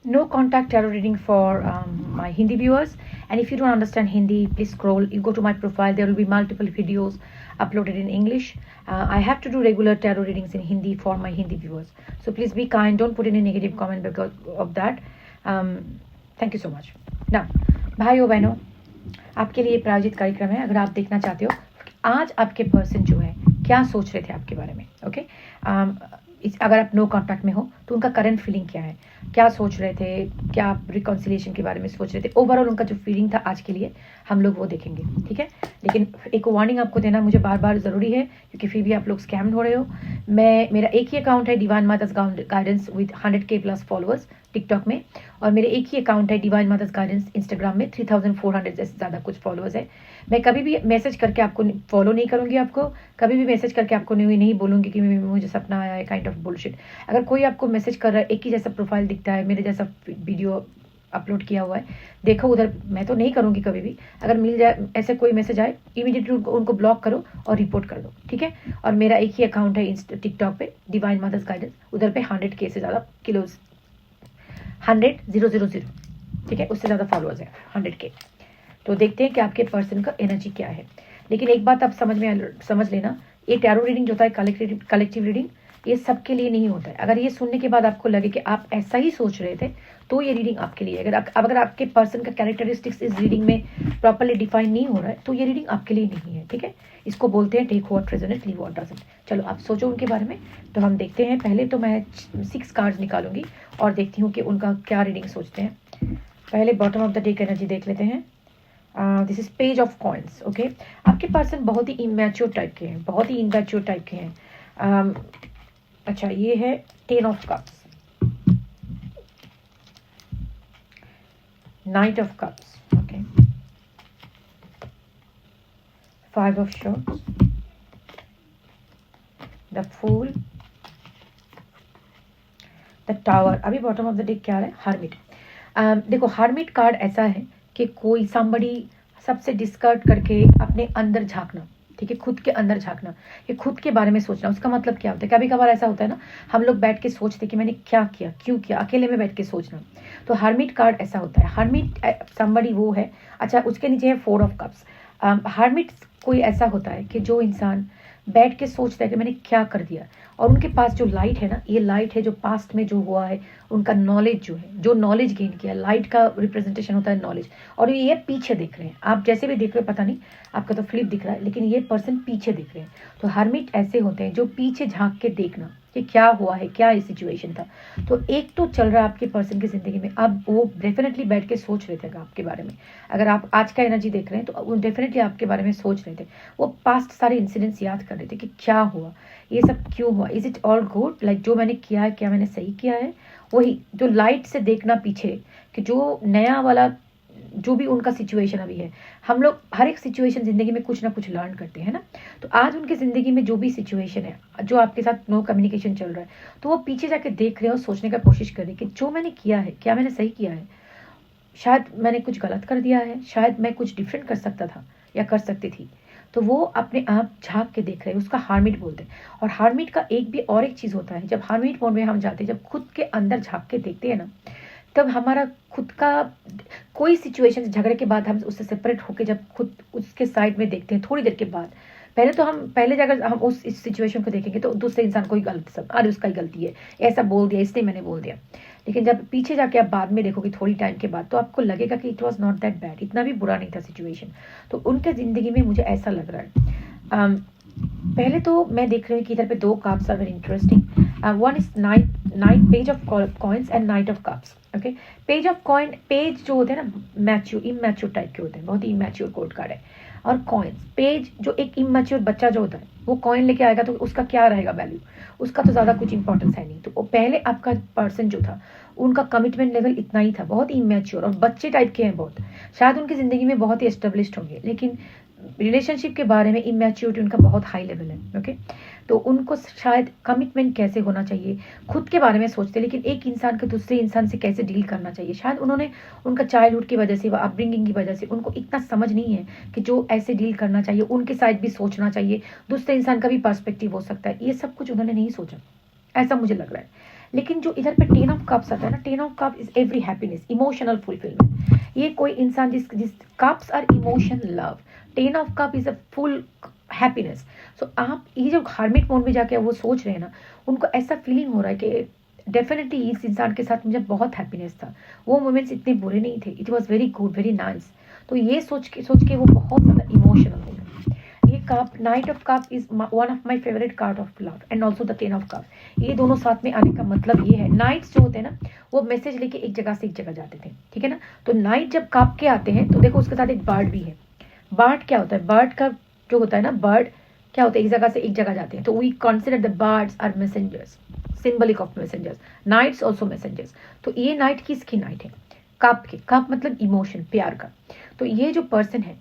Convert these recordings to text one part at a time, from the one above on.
No contact tarot reading for my Hindi viewers. And if you don't understand Hindi, please scroll. You go to my profile. There will be multiple videos uploaded in English. I have to do regular tarot readings in Hindi for my Hindi viewers. So please be kind. Don't put any negative comment because of that. Thank you so much. Now, भाइयों बहनों, आपके लिए प्रायोजित कार्यक्रम है. अगर आप देखना चाहते हो आज आपके पर्सन जो है क्या सोच रहे थे आपके बारे में, ओके. अगर आप नो कॉन्टैक्ट में हो तो उनका करंट फीलिंग क्या है, क्या सोच रहे थे, क्या आप रिकॉन्सिलिएशन के बारे में सोच रहे थे, ओवरऑल उनका जो फीलिंग था आज के लिए हम लोग वो देखेंगे, ठीक है. लेकिन एक वार्निंग आपको देना मुझे बार बार ज़रूरी है क्योंकि फिर भी आप लोग स्कैम हो रहे हो. मेरा एक ही अकाउंट है divine Mata's guidance with 100K plus followers TikTok में, और मेरे एक ही अकाउंट है डिवाइन माताज गाइडेंस इंस्टाग्राम में 3400 से ज़्यादा कुछ फॉलोअर्स है. मैं कभी भी मैसेज करके आपको फॉलो नहीं करूँगी, आपको कभी भी मैसेज करके आपको नहीं बोलूँगी कि मुझे सपना आया है, काइंड ऑफ बुलशिट. अगर कोई आपको मैसेज कर रहा है, एक ही जैसा प्रोफाइल दिखता है, मेरे जैसा वीडियो अपलोड किया हुआ है, देखो उधर, मैं तो नहीं करूँगी कभी भी. अगर मिल जाए ऐसे कोई मैसेज आए, इमीडिएटली उनको ब्लॉक करो और रिपोर्ट कर दो, ठीक है. और मेरा एक ही अकाउंट है टिकटॉक पे डिवाइन मदर्स गाइडेंस, उधर पे 100K से ज़्यादा किलोज 100,000, ठीक है, उससे ज़्यादा फॉलोअर्स है 100K. तो देखते हैं कि आपके पर्सन का एनर्जी क्या है. लेकिन एक बात आप समझ लेना, ये टैरो रीडिंग जो होता है कलेक्टिव रीडिंग, ये सबके लिए नहीं होता है. अगर ये सुनने के बाद आपको लगे कि आप ऐसा ही सोच रहे थे तो ये रीडिंग आपके लिए. अगर आपके पर्सन का कैरेक्टरिस्टिक्स इस रीडिंग में प्रॉपरली डिफाइन नहीं हो रहा है तो ये रीडिंग आपके लिए नहीं है, ठीक है. इसको बोलते हैं take what resonate, leave what doesn't. चलो आप सोचो उनके बारे में. तो हम देखते हैं. पहले तो मैं 6 कार्ड्स निकालूंगी और देखती हूँ कि उनका क्या रीडिंग सोचते हैं. पहले बॉटम ऑफ द डे का एनर्जी देख लेते हैं. This is page of coins, okay. आपके पर्सन बहुत ही इमैच्योर टाइप के हैं, बहुत ही इमैच्योर टाइप के हैं. अच्छा, ये है 10 of cups, knight of cups, okay, 5 of swords, the fool, the tower. अभी बॉटम ऑफ द डे क्या है? हर्मिट. देखो, हर्मिट कार्ड ऐसा है कि कोई somebody सबसे डिस्कर्ट करके अपने अंदर झांकना, ठीक है, खुद के अंदर झांकना, ये खुद के बारे में सोचना. उसका मतलब क्या होता है? कभी कभार ऐसा होता है ना, हम लोग बैठ के सोचते कि मैंने क्या किया, क्यों किया, अकेले में बैठ के सोचना. तो हर्मिट कार्ड ऐसा होता है. हर्मिट somebody वो है. अच्छा, उसके नीचे है 4 ऑफ कप्स. हर्मिट कोई ऐसा होता है कि जो इंसान बैठ के सोचता है कि मैंने क्या कर दिया, और उनके पास जो लाइट है ना, ये लाइट है जो पास्ट में जो हुआ है, उनका नॉलेज जो है, जो नॉलेज गेन किया. लाइट का रिप्रेजेंटेशन होता है नॉलेज, और ये पीछे देख रहे हैं. आप जैसे भी देख रहे हो, पता नहीं, आपका तो फ्लिप दिख रहा है, लेकिन ये पर्सन पीछे देख रहे हैं. तो हर्मिट ऐसे होते हैं जो पीछे झांक के देखना कि क्या हुआ है, क्या ये सिचुएशन था. तो एक तो चल रहा है आपके पर्सन की जिंदगी में. अब वो डेफिनेटली बैठ के सोच रहे थे आपके बारे में. अगर आप आज का एनर्जी देख रहे हैं तो वो डेफिनेटली आपके बारे में सोच रहे थे. वो पास्ट सारे इंसिडेंट्स याद कर रहे थे कि क्या हुआ, ये सब क्यों हुआ, is it all good, like जो मैंने किया है क्या मैंने सही किया है. वही जो लाइट से देखना पीछे, कि जो नया वाला जो भी उनका सिचुएशन अभी है. हम लोग हर एक सिचुएशन जिंदगी में कुछ ना कुछ लर्न करते हैं ना. तो आज उनकी जिंदगी में जो भी सिचुएशन है, जो आपके साथ नो कम्युनिकेशन चल रहा है, तो वो पीछे जाके देख रहे हैं और सोचने का कोशिश कर रहे हैं कि जो मैंने किया है क्या मैंने सही किया है, शायद मैंने कुछ गलत कर दिया है, शायद मैं कुछ डिफरेंट कर सकता था या कर सकती थी. तो वो अपने आप झांक के देख रहे हैं. उसका हार्मिट बोलते हैं. और हार्मिट का एक चीज़ होता है, जब हार्मिट मोड में हम जाते हैं, जब खुद के अंदर झांक के देखते हैं ना, तब हमारा खुद का कोई सिचुएशन झगड़े के बाद हम उससे सेपरेट होकर जब खुद उसके साइड में देखते हैं थोड़ी देर के बाद, पहले जाकर हम उस इस सिचुएशन को देखेंगे तो दूसरे इंसान को ही गलत, सब अरे उसका ही गलती है, ऐसा बोल दिया इसने, मैंने बोल दिया. लेकिन जब पीछे जाके आप बाद में देखोगे थोड़ी टाइम के बाद, तो आपको लगेगा कि it was not that bad, इतना भी बुरा नहीं था सिचुएशन. तो उनके ज़िंदगी में मुझे ऐसा लग रहा है. पहले तो मैं देख रही हूँ कि इधर पे 2 cards are very interesting. One is knight page of coins and knight of cups, okay. Page of coin, page जो होते हैं ना, इमैच्योर टाइप के होते हैं, बहुत ही इमैच्योर कोड कार्ड है. और कॉइन्स, पेज जो एक इमैच्योर बच्चा जो होता है, वो कॉइन लेके आएगा तो उसका क्या रहेगा वैल्यू, उसका तो ज़्यादा कुछ इंपॉर्टेंस है नहीं. तो पहले आपका पर्सन जो था, उनका कमिटमेंट लेवल इतना ही था, बहुत ही इमैच्योर और बच्चे टाइप के हैं बहुत. शायद उनकी ज़िंदगी में बहुत ही एस्टेब्लिश्ड होंगे, लेकिन रिलेशनशिप के बारे में इमैच्योरिटी उनका बहुत हाई लेवल है, ओके. तो उनको शायद कमिटमेंट कैसे होना चाहिए, खुद के बारे में सोचते, लेकिन एक इंसान के दूसरे इंसान से कैसे डील करना चाहिए, शायद उन्होंने उनका चाइल्डहुड की वजह से, अपब्रिंगिंग की वजह से उनको इतना समझ नहीं है कि जो ऐसे डील करना चाहिए, उनके साइड भी सोचना चाहिए, दूसरे इंसान का भी पर्सपेक्टिव हो सकता है, ये सब कुछ उन्होंने नहीं सोचा, ऐसा मुझे लग रहा है. लेकिन जो इधर पे टेन ऑफ कप्स आता है ना, ten of cup is every happiness, emotional fulfilment. ये कोई इंसान जिस cups are emotion, love, ten of cup is a full happiness. So आप ये जो हार्मिट मोड में जाके वो सोच रहे हैं ना, उनको ऐसा फीलिंग हो रहा है कि डेफिनेटली इस इंसान के साथ मुझे बहुत हैप्पीनेस था, वो मोमेंट्स इतने बुरे नहीं थे, it was very good, very nice. तो ये सोच के वो बहुत ज़्यादा इमोशनल हो गए। ये cup, night of cup is one of my favourite card of love and also the ten of cup. ये दोनों साथ में आने का मतलब ये है, नाइट्स जो होते हैं ना वो मैसेज लेके एक जगह से एक जगह जाते थे, ठीक है ना। तो नाइट जब कप के आते हैं तो देखो उसके साथ एक बर्ड भी है। बर्ड क्या होता है, बर्ड का जो होता है ना, बर्ड क्या होता है, एक जगह से एक जगह जाते हैं, तो we consider the birds are messengers, symbolic of messengers, knights also messengers. तो ये नाइट किसकी नाइट है, कप के, कप मतलब इमोशन, प्यार का। तो ये जो पर्सन है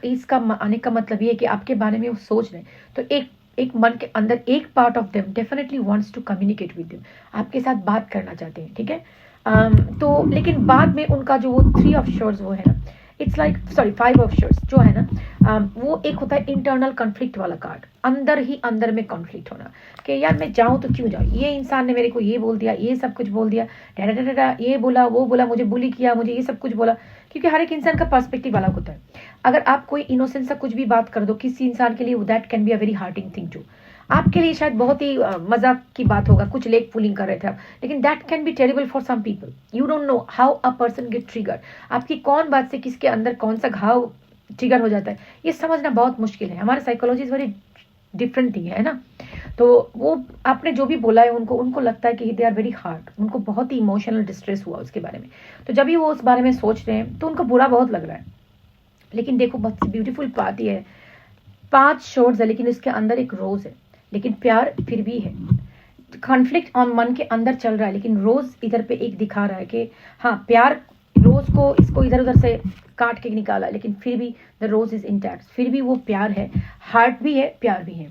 इसका आने का मतलब ये है कि आपके बारे में वो सोच रहे हैं, तो एक मन के अंदर एक part of them definitely wants to communicate with you, आपके साथ बात करना चाहते हैं, ठीक है। तो लेकिन बाद में उनका जो वो थ्री ऑफ शोर्स वो है ना, it's like sorry five of shores जो है ना, वो एक होता है इंटरनल कॉन्फ्लिक्ट वाला कार्ड, अंदर ही अंदर में कॉन्फ्लिक्ट होना कि यार मैं जाऊं तो क्यों जाऊं, ये इंसान ने मेरे को ये बोल दिया, ये सब कुछ बोल दिया, ये बोला वो बोला, मुझे बुली किया, मुझे ये सब कुछ बोला। क्योंकि हर एक इंसान का पर्सपेक्टिव अलग होता है। अगर आप कोई इनोसेंस सा कुछ भी बात कर दो किसी इंसान के लिए, that can be a very hurting thing too. आपके लिए शायद बहुत ही मजाक की बात होगा, कुछ लेग पुलिंग कर रहे थे आप, लेकिन that can be terrible for some people. You don't know how a person get trigger, आपकी कौन बात से किसके अंदर कौन सा घाव ट्रिगर हो जाता है, ये समझना बहुत मुश्किल है। हमारे psychology is very different thing है ना। तो वो आपने जो भी बोला है उनको लगता है कि दे आर वेरी हार्ड, उनको बहुत ही इमोशनल डिस्ट्रेस हुआ उसके बारे में। तो जब भी वो उस बारे में सोच रहे हैं तो उनको बुरा बहुत लग रहा है। लेकिन देखो बहुत ब्यूटीफुल बात ये है, 5 शोर्स है लेकिन इसके अंदर एक रोज है, लेकिन प्यार फिर भी है। कॉन्फ्लिक्ट ऑन मन के अंदर चल रहा है, लेकिन रोज इधर पे एक दिखा रहा है कि हाँ प्यार, रोज को इसको इधर उधर से काट के निकाला, लेकिन फिर भी द रोज इज इंटैक्ट, फिर भी वो प्यार है, हार्ट भी है, प्यार भी है।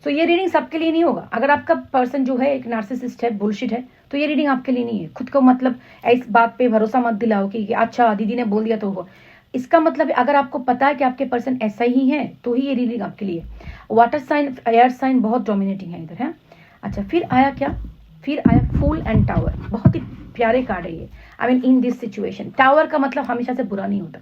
सो ये रीडिंग सबके लिए नहीं होगा। अगर आपका पर्सन जो है एक नार्सिसिस्ट है, बुलशिट है, तो ये रीडिंग आपके लिए नहीं है। खुद को मतलब इस बात पे भरोसा मत दिलाओ कि अच्छा दीदी ने बोल दिया तो होगा। इसका मतलब अगर आपको पता है कि आपके पर्सन ऐसा ही है तो ही ये रीडिंग आपके लिए। वाटर साइन, एयर साइन बहुत डोमिनेटिंग है इधर है। अच्छा फिर आया क्या, फिर आया फूल एंड टावर, बहुत ही प्यारे कार्ड है ये। I mean in this situation, tower का मतलब हमेशा से बुरा नहीं होता।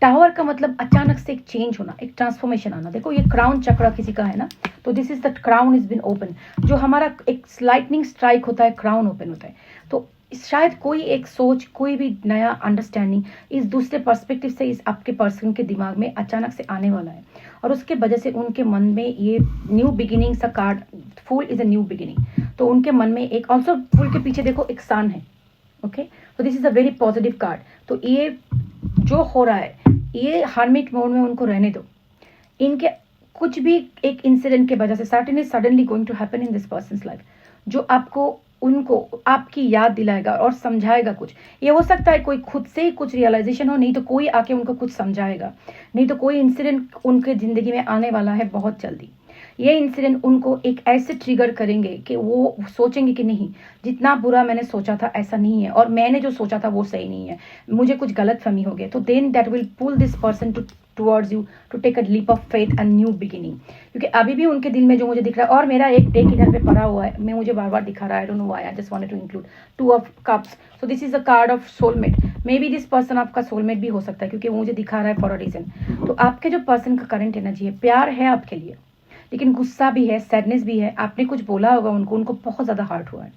टावर का मतलब अचानक से एक चेंज होना, एक ट्रांसफॉर्मेशन आना। देखो ये क्राउन चक्र किसी का है ना, तो this is the crown is been open. जो हमारा एक लाइटनिंग स्ट्राइक होता है, क्राउन ओपन होता है। तो शायद कोई एक सोच, कोई भी नया अंडरस्टैंडिंग इस दूसरे पर्सपेक्टिव से इस आपके पर्सन के दिमाग में अचानक से आने वाला है, और उसके वजह से उनके मन में ये न्यू बिगिनिंग सा card, fool is a new beginning. तो उनके मन में एक ऑल्सो फूल के पीछे देखो एक सन है। ओके, तो this is a very positive card. तो ये जो हो रहा है ये हार्मिट मोड में उनको रहने दो। इनके कुछ भी एक इंसिडेंट के वजह से certain is suddenly going to happen in this person's life, जो आपको उनको आपकी याद दिलाएगा और समझाएगा कुछ। ये हो सकता है कोई खुद से ही कुछ रियलाइजेशन हो, नहीं तो कोई आके उनको कुछ समझाएगा, नहीं तो कोई इंसिडेंट उनके जिंदगी में आने वाला है बहुत जल्दी। ये इंसिडेंट उनको एक ऐसे ट्रिगर करेंगे कि वो सोचेंगे कि नहीं, जितना बुरा मैंने सोचा था ऐसा नहीं है, और मैंने जो सोचा था वो सही नहीं है, मुझे कुछ गलत फहमी हो गया। तो then that will pull this person towards you to take a leap of faith and new beginning. क्योंकि अभी भी उनके दिल में जो मुझे दिख रहा है, और मेरा एक डेक इधर पे पड़ा हुआ है, मैं मुझे बार बार दिखा रहा है, I don't know why, I just wanted to include 2 of cups. So this is a card of soulmate. Maybe this person आपका सोलमेट भी हो सकता है, क्योंकि वो मुझे दिखा रहा है फॉर अ रीजन। तो आपके जो पर्सन का करंट एनर्जी है, प्यार है आपके लिए, लेकिन गुस्सा भी है, सैडनेस भी है। आपने कुछ बोला होगा उनको बहुत ज़्यादा हर्ट हुआ है,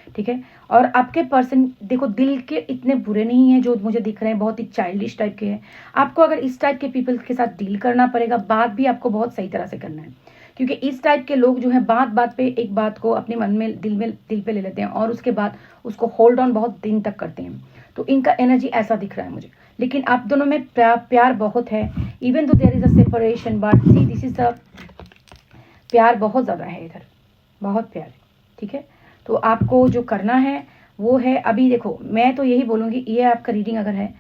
ठीक है। और आपके पर्सन देखो दिल के इतने बुरे नहीं है जो मुझे दिख रहे हैं, बहुत ही चाइल्डिश टाइप के हैं। आपको अगर इस टाइप के पीपल के साथ डील करना पड़ेगा, बात भी आपको बहुत सही तरह से करना है, क्योंकि इस टाइप के लोग जो है बात बात पे एक बात को अपने मन में दिल पे ले लेते हैं, और उसके बाद उसको होल्ड ऑन बहुत दिन तक करते हैं। तो इनका एनर्जी ऐसा दिख रहा है मुझे। लेकिन आप दोनों में प्यार बहुत है, even though there is a separation, but see this is a प्यार बहुत ज़्यादा है इधर, बहुत प्यार है, ठीक है। तो आपको जो करना है वो है, अभी देखो मैं तो यही बोलूँगी, ये आपका रीडिंग अगर है,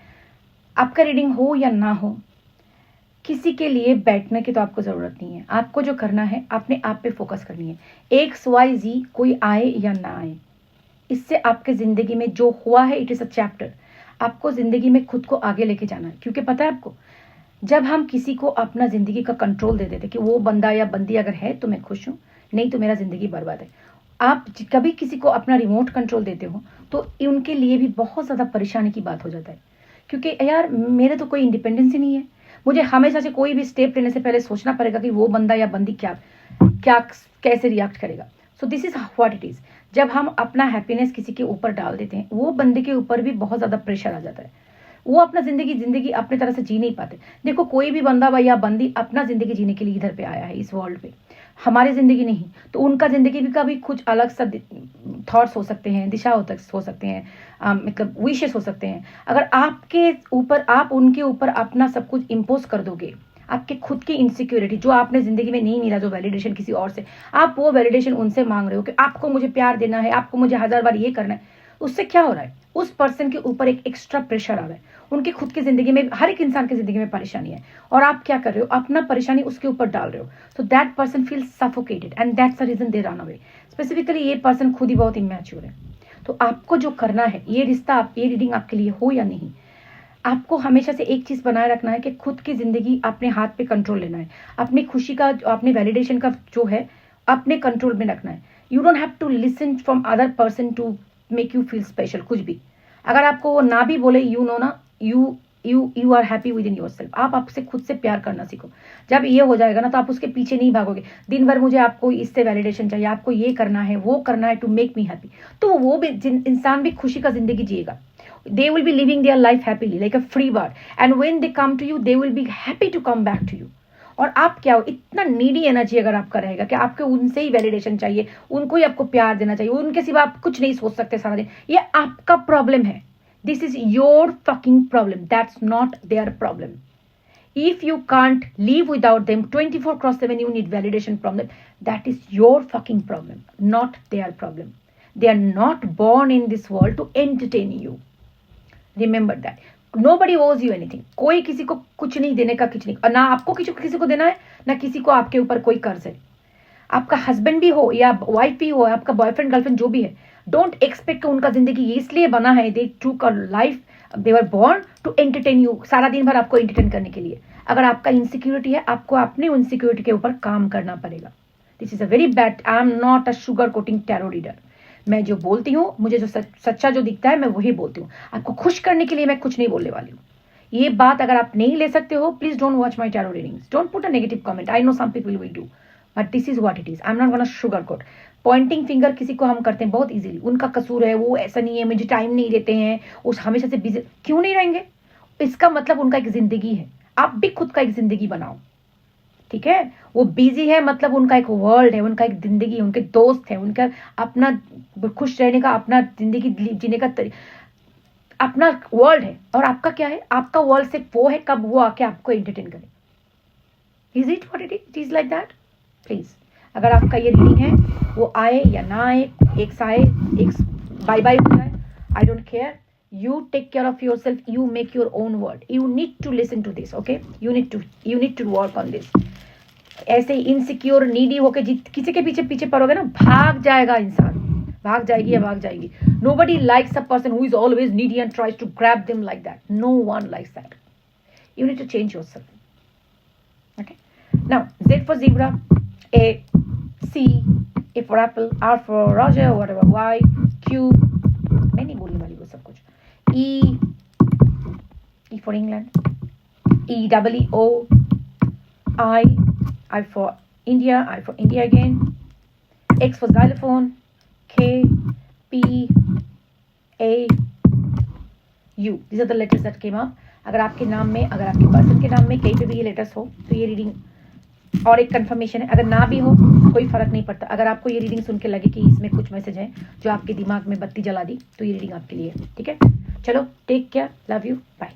आपका रीडिंग हो या ना हो, किसी के लिए बैठने की तो आपको ज़रूरत नहीं है। आपको जो करना है अपने आप पे फोकस करनी है। XYZ कोई आए या ना आए, इससे आपके ज़िंदगी में जो हुआ है इट इज़ अ चैप्टर। आपको ज़िंदगी में खुद को आगे लेके जाना है, क्योंकि पता है आपको, जब हम किसी को अपना ज़िंदगी का कंट्रोल दे देते कि वो बंदा या बंदी अगर है तो मैं खुश हूँ, नहीं तो मेरा ज़िंदगी बर्बाद है, आप कभी किसी को अपना रिमोट कंट्रोल देते हो तो उनके लिए भी बहुत ज़्यादा परेशानी की बात हो जाता है, क्योंकि यार मेरे तो कोई इंडिपेंडेंस ही नहीं है। मुझे हमेशा से कोई भी स्टेप लेने से पहले सोचना पड़ेगा कि वो बंदा या बंदी क्या क्या कैसे रिएक्ट करेगा। सो this is what it is. जब हम अपना हैप्पीनेस किसी के ऊपर डाल देते हैं, वो बंदे के ऊपर भी बहुत ज़्यादा प्रेशर आ जाता है। वो अपना जिंदगी अपने तरह से जी नहीं पाते। देखो, कोई भी बंदा या बंदी अपना जिंदगी जीने के लिए इधर पे आया है इस वर्ल्ड पे, हमारी जिंदगी नहीं। तो उनका जिंदगी भी का भी कुछ अलग सा थॉट्स हो सकते हैं, दिशा हो सकते हैं, मतलब विशेस हो सकते हैं। अगर आपके ऊपर, आप उनके ऊपर अपना सब कुछ इम्पोज कर दोगे, आपके खुद की इनसिक्योरिटी जो आपने जिंदगी में नहीं मिला, जो वैलिडेशन किसी और से, आप वो वैलिडेशन उनसे मांग रहे हो कि आपको मुझे प्यार देना है, आपको मुझे 1000 बार ये करना है। उससे क्या हो रहा है? उस पर्सन के ऊपर एक एक्स्ट्रा प्रेशर आ रहा है। उनकी खुद की जिंदगी में, हर एक इंसान की जिंदगी में परेशानी है, और आप क्या कर रहे हो? अपना परेशानी उसके ऊपर डाल रहे हो। So that person feel suffocated and that's the reason they run away. Specifically ये पर्सन खुद ही बहुत इमैच्योर है। तो आपको जो करना है, ये रिश्ता, ये रीडिंग आपके लिए हो या नहीं, आपको हमेशा से एक चीज बनाए रखना है कि खुद की जिंदगी अपने हाथ पे कंट्रोल लेना है। अपनी खुशी का, अपने वैलिडेशन का जो है, अपने कंट्रोल में रखना है। You don't have to listen from other person to make you feel special. कुछ भी अगर आपको वो ना भी बोले, यू नो ना, you are happy within yourself. आप आपसे खुद से प्यार करना सीखो। जब ये हो जाएगा ना, तो आप उसके पीछे नहीं भागोगे दिन भर, मुझे आपको इससे वैलिडेशन चाहिए, आपको ये करना है, वो करना है टू मेक मी हैप्पी। तो वो भी इंसान भी खुशी का जिंदगी जिएगा। They will be living their life happily like a free bird, and when they come to you they will be happy to come back to you. और आप क्या हो, इतना नीडी एनर्जी अगर आपका रहेगा कि आपको उनसे ही वैलिडेशन चाहिए, उनको ही आपको प्यार देना चाहिए, उनके सिवा आप कुछ नहीं सोच सकते सारा दिन, ये आपका प्रॉब्लम है। This is your fucking problem, that's not their problem. If you can't live without them 24/7, you need validation from them. That is your fucking problem, not their problem. They are not born in this world to entertain you. Remember that. Nobody owes you anything. कोई किसी को कुछ नहीं देने का, कुछ नहीं, और ना आपको किसी को देना है, ना किसी को आपके ऊपर कोई कर्ज है। आपका हस्बैंड भी हो या वाइफ भी हो, आपका बॉयफ्रेंड गर्लफ्रेंड जो भी है, डोंट एक्सपेक्ट कि उनका जिंदगी ये इसलिए बना है, they took a life, they were born to entertain you, सारा दिन भर आपको एंटरटेन करने के लिए। अगर आपका इनसिक्योरिटी है, आपको अपनी इनसिक्योरिटी के ऊपर काम करना पड़ेगा। This is a very bad, I am not a sugar coating tarot reader. मैं जो बोलती हूँ, मुझे जो सच्चा जो दिखता है, मैं वही बोलती हूँ। आपको खुश करने के लिए मैं कुछ नहीं बोलने वाली हूँ। ये बात अगर आप नहीं ले सकते हो, please don't watch my tarot readings, don't put a negative comment. I know some people will do, but this is what it is. I am not gonna sugar coat. Pointing finger किसी को हम करते हैं बहुत easily, उनका कसूर है, वो ऐसा नहीं है, मुझे टाइम नहीं देते हैं, उस हमेशा से बिजी क्यों नहीं रहेंगे? इसका मतलब उनका एक जिंदगी है। आप भी खुद का एक जिंदगी बनाओ, ठीक है? वो बिजी है मतलब उनका एक वर्ल्ड है, उनका एक जिंदगी है, उनके दोस्त है, उनका अपना खुश रहने का, अपना जिंदगी जीने का अपना वर्ल्ड है। और आपका क्या है? आपका वर्ल्ड सिर्फ वो है कब वो आके आपको एंटरटेन करे। Is it what it is like that? Please, अगर आपका ये रीडिंग है, वो आए या ना आए, एक से आए, एक बाय बाय हो जाए, I don't care. You take care of yourself, you make your own world. You need to listen to this, okay? You need to work on this. ऐसे इनसिक्योर नीडी होके किसी के पीछे पड़ोगे ना, भाग जाएगा इंसान, भाग जाएगी या भाग जाएगी। Nobody likes a person who is always needy and tries to grab them like that. No one likes that. You need to change yourself. Okay? Now, Z for zebra, A, C, A for apple, R for Roger, whatever, Y, Q, मैंने बोलने वाली वो सब कुछ, E for England, E-double-E-O, I for India, I for India again, X for xylophone, K, P, A, U. These are the letters that came up. अगर आपके नाम में, अगर आपके पर्सन के नाम में कहीं पे भी ये लेटर्स हो, तो ये रीडिंग और एक कंफर्मेशन है। अगर ना भी हो, कोई फर्क नहीं पड़ता। अगर आपको ये रीडिंग सुन के लगे कि इसमें कुछ मैसेज है जो आपके दिमाग में बत्ती जला दी, तो ये रीडिंग आपके लिए है, ठीक है? चलो, take care, love you, bye.